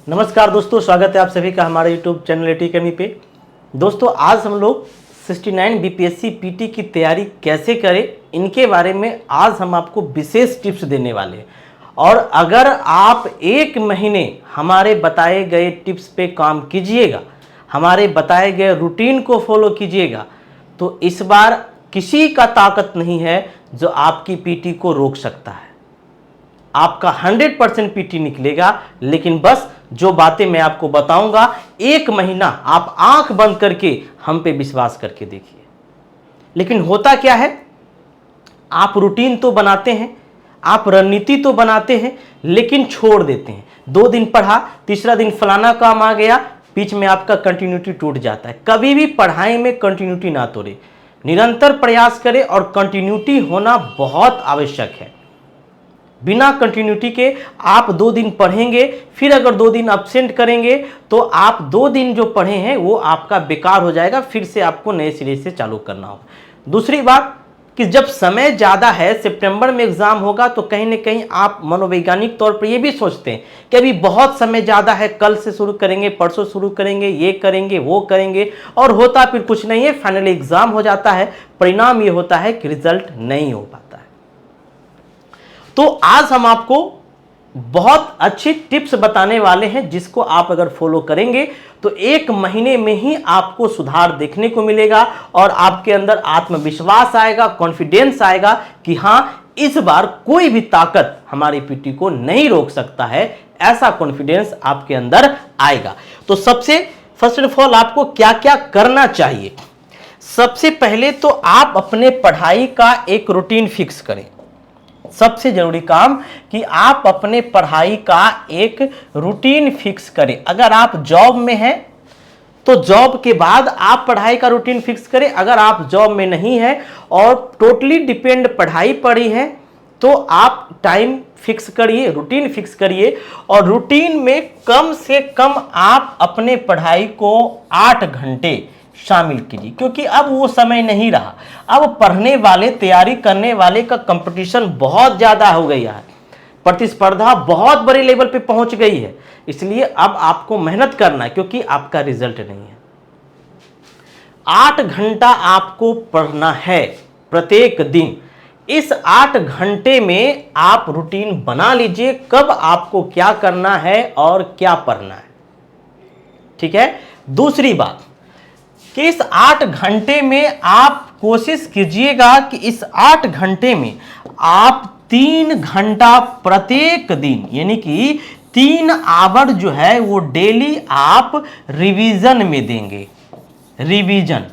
नमस्कार दोस्तों, स्वागत है आप सभी का हमारे यूट्यूब चैनल एटी अकेडमी पे। दोस्तों आज हम लोग 69 बीपीएससी पीटी की तैयारी कैसे करें, इनके बारे में आज हम आपको विशेष टिप्स देने वाले हैं। और अगर आप एक महीने हमारे बताए गए टिप्स पे काम कीजिएगा, हमारे बताए गए रूटीन को फॉलो कीजिएगा, तो इस बार किसी का ताकत नहीं है जो आपकी पीटी को रोक सकता है। आपका 100% पीटी निकलेगा, लेकिन बस जो बातें मैं आपको बताऊंगा, एक महीना आप आंख बंद करके हम पे विश्वास करके देखिए। लेकिन होता क्या है, आप रूटीन तो बनाते हैं, आप रणनीति तो बनाते हैं, लेकिन छोड़ देते हैं। 2 दिन पढ़ा, तीसरा दिन फलाना काम आ गया, बीच में आपका कंटिन्यूटी टूट जाता है। कभी भी पढ़ाई में कंटिन्यूटी ना तोड़े, निरंतर प्रयास करें और कंटिन्यूटी होना बहुत आवश्यक है। बिना कंटिन्यूटी के आप 2 दिन पढ़ेंगे, फिर अगर 2 दिन अब्सेंट करेंगे तो आप 2 दिन जो पढ़े हैं वो आपका बेकार हो जाएगा, फिर से आपको नए सिरे से चालू करना होगा। दूसरी बात कि जब समय ज़्यादा है, सितंबर में एग्जाम होगा, तो कहीं ना कहीं आप मनोवैज्ञानिक तौर पर ये भी सोचते हैं कि अभी बहुत समय ज़्यादा है, कल से शुरू करेंगे, परसों शुरू करेंगे, ये करेंगे वो करेंगे, और होता फिर कुछ नहीं है। फाइनली एग्जाम हो जाता है, परिणाम ये होता है कि रिजल्ट नहीं हो पाता है। तो आज हम आपको बहुत अच्छी टिप्स बताने वाले हैं, जिसको आप अगर फॉलो करेंगे तो एक महीने में ही आपको सुधार देखने को मिलेगा और आपके अंदर आत्मविश्वास आएगा, कॉन्फिडेंस आएगा कि हां, इस बार कोई भी ताकत हमारी पीटी को नहीं रोक सकता है। ऐसा कॉन्फिडेंस आपके अंदर आएगा। तो सबसे फर्स्ट ऑफ ऑल आपको क्या क्या करना चाहिए। सबसे पहले तो आप अपने पढ़ाई का एक रूटीन फिक्स करें। सबसे जरूरी काम कि आप अपने पढ़ाई का एक रूटीन फिक्स करें। अगर आप जॉब में हैं तो जॉब के बाद आप पढ़ाई का रूटीन फिक्स करें। अगर आप जॉब में नहीं हैं और टोटली डिपेंड पढ़ाई पर ही है, तो आप टाइम फिक्स करिए, रूटीन फिक्स करिए, और रूटीन में कम से कम आप अपने पढ़ाई को 8 घंटे शामिल कीजिए, क्योंकि अब वो समय नहीं रहा। अब पढ़ने वाले, तैयारी करने वाले का कंपटीशन बहुत ज्यादा हो गया है, प्रतिस्पर्धा बहुत बड़े लेवल पे पहुंच गई है। इसलिए अब आपको मेहनत करना है, क्योंकि आपका रिजल्ट नहीं है। 8 घंटा आपको पढ़ना है प्रत्येक दिन। इस 8 घंटे में आप रूटीन बना लीजिए, कब आपको क्या करना है और क्या पढ़ना है। ठीक है। दूसरी बात कि इस 8 घंटे में आप कोशिश कीजिएगा कि इस 8 घंटे में आप 3 घंटा प्रत्येक दिन, यानी कि 3 आवर जो है वो डेली आप रिवीजन में देंगे। रिवीजन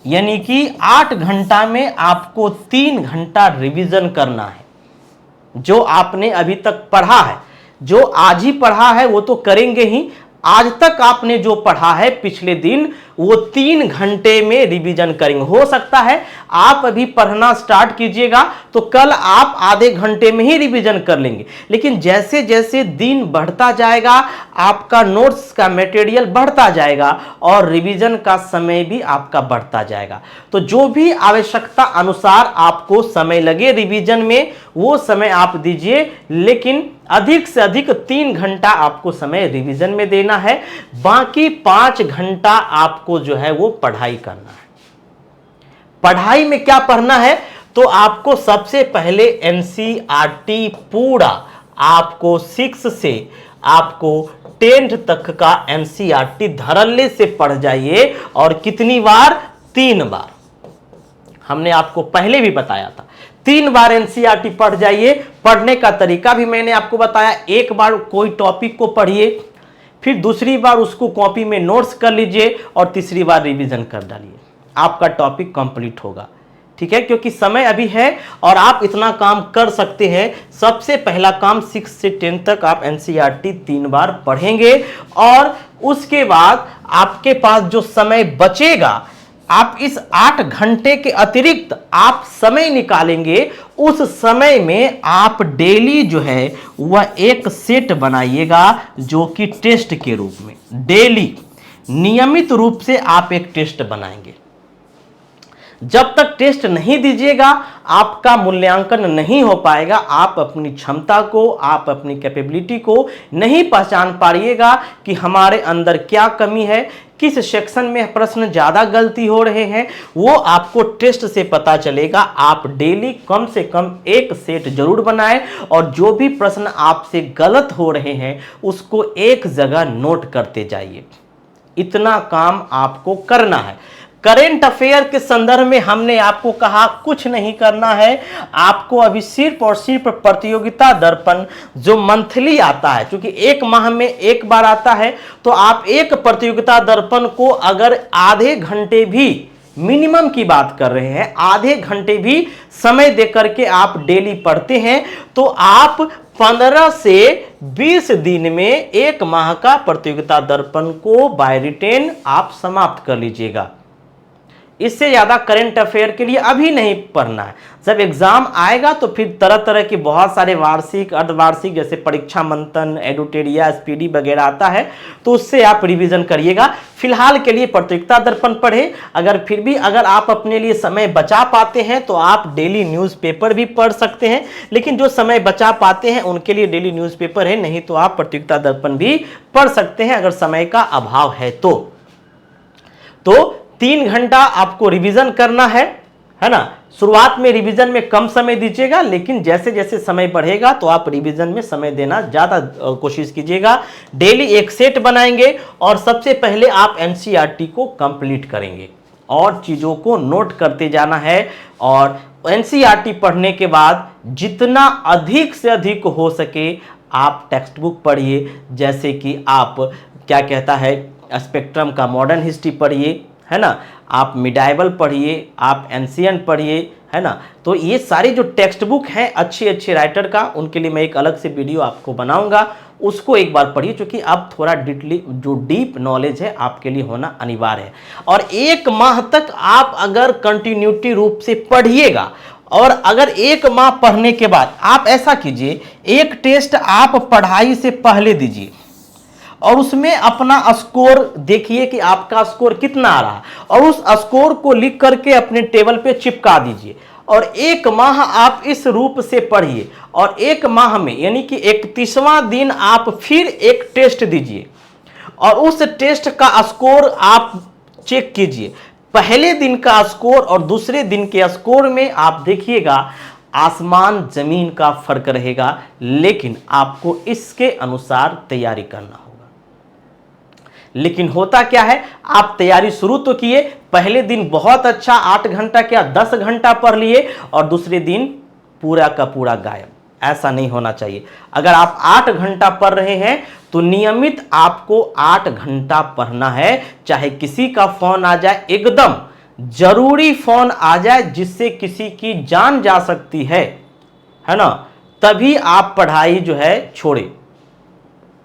यानी कि 8 घंटा में आपको 3 घंटा रिवीजन करना है। जो आपने अभी तक पढ़ा है, जो आज ही पढ़ा है वो तो करेंगे ही, आज तक आपने जो पढ़ा है पिछले दिन, वो 3 घंटे में रिवीजन करेंगे। हो सकता है आप अभी पढ़ना स्टार्ट कीजिएगा तो कल आप आधे घंटे में ही रिवीजन कर लेंगे, लेकिन जैसे जैसे दिन बढ़ता जाएगा आपका नोट्स का मटेरियल बढ़ता जाएगा और रिवीजन का समय भी आपका बढ़ता जाएगा। तो जो भी आवश्यकता अनुसार आपको समय लगे रिवीजन में, वो समय आप दीजिए, लेकिन अधिक से अधिक 3 घंटा आपको समय रिवीजन में देना है। बाकी 5 घंटा आपको जो है वो पढ़ाई करना है। पढ़ाई में क्या पढ़ना है, तो आपको सबसे पहले एनसीईआरटी पूरा, आपको 6 से आपको 10th तक का एनसीईआरटी धड़ल्ले से पढ़ जाइए। और कितनी बार? 3 बार। हमने आपको पहले भी बताया था, 3 बार एनसीईआरटी पढ़ जाइए। पढ़ने का तरीका भी मैंने आपको बताया। एक बार कोई टॉपिक को पढ़िए, फिर दूसरी बार उसको कॉपी में नोट्स कर लीजिए और तीसरी बार रिवीजन कर डालिए, आपका टॉपिक कंप्लीट होगा। ठीक है, क्योंकि समय अभी है और आप इतना काम कर सकते हैं। सबसे पहला काम 6 से 10 तक आप एनसीईआरटी 3 बार पढ़ेंगे, और उसके बाद आपके पास जो समय बचेगा, आप इस 8 घंटे के अतिरिक्त आप समय निकालेंगे। उस समय में आप डेली जो है वह एक सेट बनाइएगा, जो कि टेस्ट के रूप में डेली नियमित रूप से आप एक टेस्ट बनाएंगे। जब तक टेस्ट नहीं दीजिएगा आपका मूल्यांकन नहीं हो पाएगा। आप अपनी क्षमता को, आप अपनी कैपेबिलिटी को नहीं पहचान पाइएगा कि हमारे अंदर क्या कमी है, किस सेक्शन में प्रश्न ज्यादा गलती हो रहे हैं, वो आपको टेस्ट से पता चलेगा। आप डेली कम से कम एक सेट जरूर बनाएं और जो भी प्रश्न आपसे गलत हो रहे हैं उसको एक जगह नोट करते जाइए। इतना काम आपको करना है। करेंट अफेयर के संदर्भ में हमने आपको कहा कुछ नहीं करना है, आपको अभी सिर्फ और सिर्फ प्रतियोगिता दर्पण जो मंथली आता है, क्योंकि एक माह में एक बार आता है, तो आप एक प्रतियोगिता दर्पण को अगर आधे घंटे भी, मिनिमम की बात कर रहे हैं, आधे घंटे भी समय देकर के आप डेली पढ़ते हैं तो आप 15 से 20 दिन में एक माह का प्रतियोगिता दर्पण को बाय रिटेन आप समाप्त कर लीजिएगा। इससे ज्यादा करंट अफेयर के लिए अभी नहीं पढ़ना है। जब एग्जाम आएगा तो फिर तरह तरह के बहुत सारे वार्षिक, अर्धवार्षिक, जैसे परीक्षा मंथन, एडुटेरिया, स्पीडी वगैरह आता है, तो उससे आप रिवीजन करिएगा। फिलहाल के लिए प्रतियोगिता दर्पण पढ़े। अगर फिर भी अगर आप अपने लिए समय बचा पाते हैं तो आप डेली न्यूज़पेपर भी पढ़ सकते हैं, लेकिन जो समय बचा पाते हैं उनके लिए डेली न्यूज़पेपर है, नहीं तो आप प्रतियोगिता दर्पण भी पढ़ सकते हैं अगर समय का अभाव है तो 3 घंटा आपको रिवीजन करना है ना। शुरुआत में रिवीजन में कम समय दीजिएगा, लेकिन जैसे जैसे समय बढ़ेगा तो आप रिवीजन में समय देना ज़्यादा कोशिश कीजिएगा। डेली एक सेट बनाएंगे और सबसे पहले आप एनसीईआरटी को कंप्लीट करेंगे और चीज़ों को नोट करते जाना है। और एनसीईआरटी पढ़ने के बाद जितना अधिक से अधिक हो सके आप टेक्स्ट बुक पढ़िए, जैसे कि आप क्या कहता है स्पेक्ट्रम का मॉडर्न हिस्ट्री पढ़िए, है ना, आप मिडाइवल पढ़िए, आप एंशिएंट पढ़िए, है ना। तो ये सारे जो टेक्स्ट बुक हैं अच्छे अच्छे राइटर का, उनके लिए मैं एक अलग से वीडियो आपको बनाऊंगा, उसको एक बार पढ़िए, क्योंकि अब थोड़ा डीप नॉलेज है आपके लिए होना अनिवार्य है। और एक माह तक आप अगर कंटिन्यूटी रूप से पढ़िएगा, और अगर एक माह पढ़ने के बाद आप ऐसा कीजिए, एक टेस्ट आप पढ़ाई से पहले दीजिए और उसमें अपना स्कोर देखिए कि आपका स्कोर कितना आ रहा है, और उस स्कोर को लिख करके अपने टेबल पे चिपका दीजिए। और एक माह आप इस रूप से पढ़िए, और एक माह में यानी कि 31वां दिन आप फिर एक टेस्ट दीजिए और उस टेस्ट का स्कोर आप चेक कीजिए। पहले दिन का स्कोर और दूसरे दिन के स्कोर में आप देखिएगा आसमान जमीन का फर्क रहेगा, लेकिन आपको इसके अनुसार तैयारी करना होगा। लेकिन होता क्या है, आप तैयारी शुरू तो किए, पहले दिन बहुत अच्छा 8 घंटा क्या 10 घंटा पढ़ लिए और दूसरे दिन पूरा का पूरा गायब। ऐसा नहीं होना चाहिए। अगर आप 8 घंटा पढ़ रहे हैं तो नियमित आपको 8 घंटा पढ़ना है, चाहे किसी का फोन आ जाए, एकदम जरूरी फोन आ जाए जिससे किसी की जान जा सकती है ना, तभी आप पढ़ाई जो है छोड़े।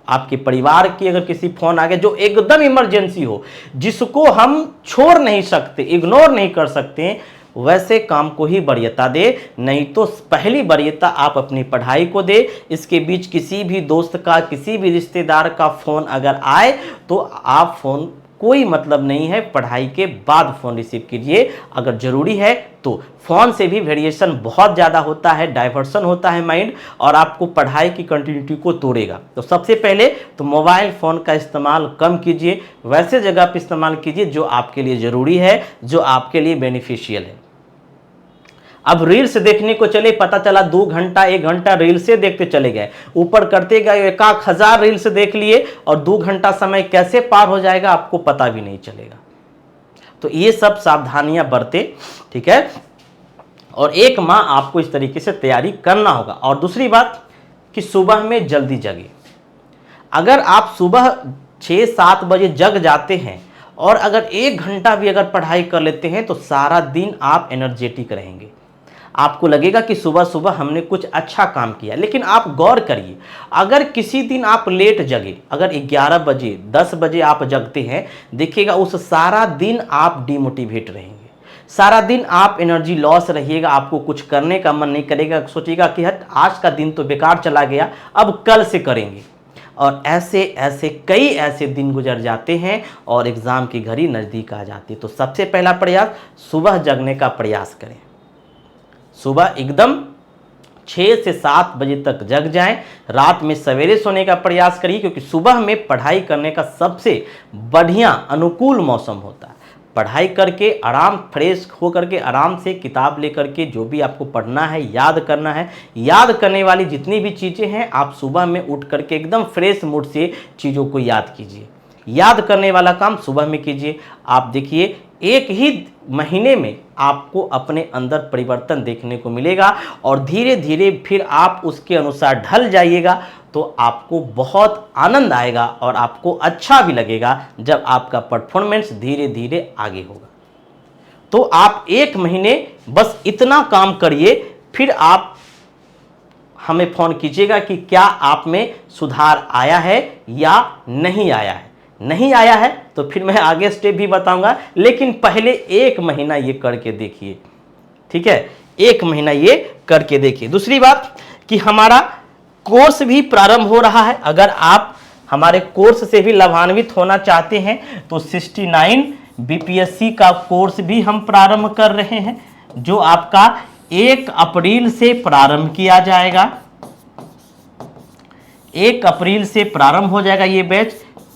आपके परिवार की अगर किसी फोन आ गया जो एकदम इमरजेंसी हो, जिसको हम छोड़ नहीं सकते, इग्नोर नहीं कर सकते, वैसे काम को ही वरीयता दे, नहीं तो पहली वरीयता आप अपनी पढ़ाई को दे। इसके बीच किसी भी दोस्त का, किसी भी रिश्तेदार का फोन अगर आए तो आप फोन, कोई मतलब नहीं है, पढ़ाई के बाद फोन रिसीव कीजिए अगर जरूरी है तो। फोन से भी वेरिएशन बहुत ज़्यादा होता है, डाइवर्सन होता है माइंड, और आपको पढ़ाई की कंटिन्यूटी को तोड़ेगा। तो सबसे पहले तो मोबाइल फ़ोन का इस्तेमाल कम कीजिए, वैसे जगह पर इस्तेमाल कीजिए जो आपके लिए ज़रूरी है, जो आपके लिए बेनिफिशियल है। अब रील्स देखने को चले, पता चला 2 घंटा 1 घंटा रील्से देखते चले गए, ऊपर करते गए 1000 रील्स देख लिए और 2 घंटा समय कैसे पार हो जाएगा आपको पता भी नहीं चलेगा। तो ये सब सावधानियां बरते, ठीक है। और एक माह आपको इस तरीके से तैयारी करना होगा। और दूसरी बात कि सुबह में जल्दी जगे। अगर आप सुबह 6-7 बजे जग जाते हैं और अगर 1 घंटा भी अगर पढ़ाई कर लेते हैं तो सारा दिन आप एनर्जेटिक रहेंगे। आपको लगेगा कि सुबह सुबह हमने कुछ अच्छा काम किया। लेकिन आप गौर करिए, अगर किसी दिन आप लेट जगे, अगर 11 बजे 10 बजे आप जगते हैं, देखिएगा उस सारा दिन आप डिमोटिवेट रहेंगे, सारा दिन आप एनर्जी लॉस रहिएगा, आपको कुछ करने का मन नहीं करेगा, सोचिएगा कि हट आज का दिन तो बेकार चला गया, अब कल से करेंगे। और ऐसे ऐसे कई ऐसे दिन गुजर जाते हैं और एग्ज़ाम की घड़ी नज़दीक आ जाती है। तो सबसे पहला प्रयास, सुबह जगने का प्रयास करें। सुबह एकदम 6 से 7 बजे तक जग जाएं। रात में सवेरे सोने का प्रयास करिए, क्योंकि सुबह में पढ़ाई करने का सबसे बढ़िया अनुकूल मौसम होता है। पढ़ाई करके आराम, फ्रेश हो करके आराम से किताब लेकर के जो भी आपको पढ़ना है, याद करना है, याद करने वाली जितनी भी चीज़ें हैं आप सुबह में उठ करके एकदम फ्रेश मूड से चीज़ों को याद कीजिए। याद करने वाला काम सुबह में कीजिए। आप देखिए एक ही महीने में आपको अपने अंदर परिवर्तन देखने को मिलेगा और धीरे धीरे फिर आप उसके अनुसार ढल जाइएगा तो आपको बहुत आनंद आएगा और आपको अच्छा भी लगेगा जब आपका परफॉर्मेंस धीरे धीरे आगे होगा। तो आप 1 महीने बस इतना काम करिए, फिर आप हमें फ़ोन कीजिएगा कि क्या आप में सुधार आया है या नहीं आया है। नहीं आया है तो फिर मैं आगे स्टेप भी बताऊंगा, लेकिन पहले 1 महीना ये करके देखिए, ठीक है। 1 महीना ये करके देखिए। दूसरी बात कि हमारा कोर्स भी प्रारंभ हो रहा है। अगर आप हमारे कोर्स से भी लाभान्वित होना चाहते हैं तो 69 बीपीएससी का कोर्स भी हम प्रारंभ कर रहे हैं, जो आपका 1 अप्रैल से प्रारंभ किया जाएगा। 1 अप्रैल से प्रारंभ हो जाएगा ये बैच।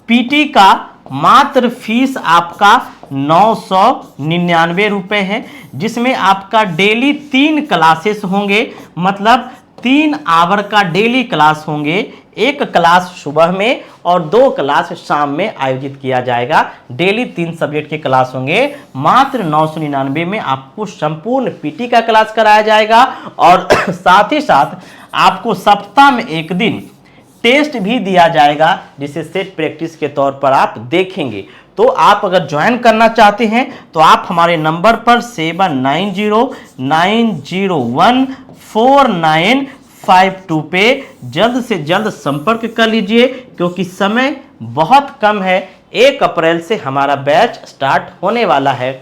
पीटी का मात्र फीस आपका 999 रुपये है, जिसमें आपका डेली 3 क्लासेस होंगे, मतलब 3 आवर का डेली क्लास होंगे। 1 क्लास सुबह में और 2 क्लास शाम में आयोजित किया जाएगा। डेली 3 सब्जेक्ट के क्लास होंगे। मात्र 999 में आपको संपूर्ण पीटी का क्लास कराया जाएगा और साथ ही साथ आपको सप्ताह में 1 दिन टेस्ट भी दिया जाएगा, जिसे सेट प्रैक्टिस के तौर पर आप देखेंगे। तो आप अगर ज्वाइन करना चाहते हैं तो आप हमारे नंबर पर 7909014952 पे जल्द से जल्द संपर्क कर लीजिए, क्योंकि समय बहुत कम है। 1 अप्रैल से हमारा बैच स्टार्ट होने वाला है।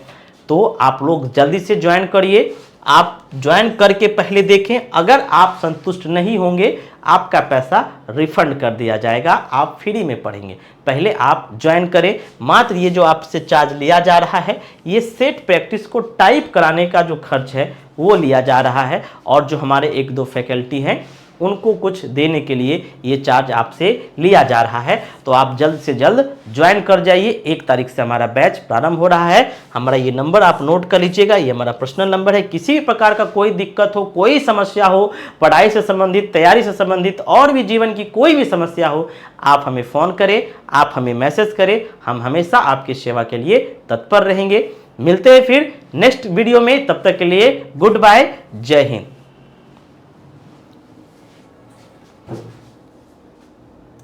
तो आप लोग जल्दी से ज्वाइन करिए। आप ज्वाइन करके पहले देखें, अगर आप संतुष्ट नहीं होंगे आपका पैसा रिफंड कर दिया जाएगा, आप फ्री में पढ़ेंगे। पहले आप ज्वाइन करें। मात्र ये जो आपसे चार्ज लिया जा रहा है, ये सेट प्रैक्टिस को टाइप कराने का जो खर्च है वो लिया जा रहा है, और जो हमारे 1-2 फैकल्टी हैं उनको कुछ देने के लिए ये चार्ज आपसे लिया जा रहा है। तो आप जल्द से जल्द ज्वाइन कर जाइए। 1 तारीख से हमारा बैच प्रारंभ हो रहा है। हमारा ये नंबर आप नोट कर लीजिएगा, ये हमारा पर्सनल नंबर है। किसी भी प्रकार का कोई दिक्कत हो, कोई समस्या हो, पढ़ाई से संबंधित, तैयारी से संबंधित और भी जीवन की कोई भी समस्या हो, आप हमें फ़ोन करें, आप हमें मैसेज करें। हम हमेशा आपकी सेवा के लिए तत्पर रहेंगे। मिलते हैं फिर नेक्स्ट वीडियो में, तब तक के लिए गुड बाय, जय हिंद।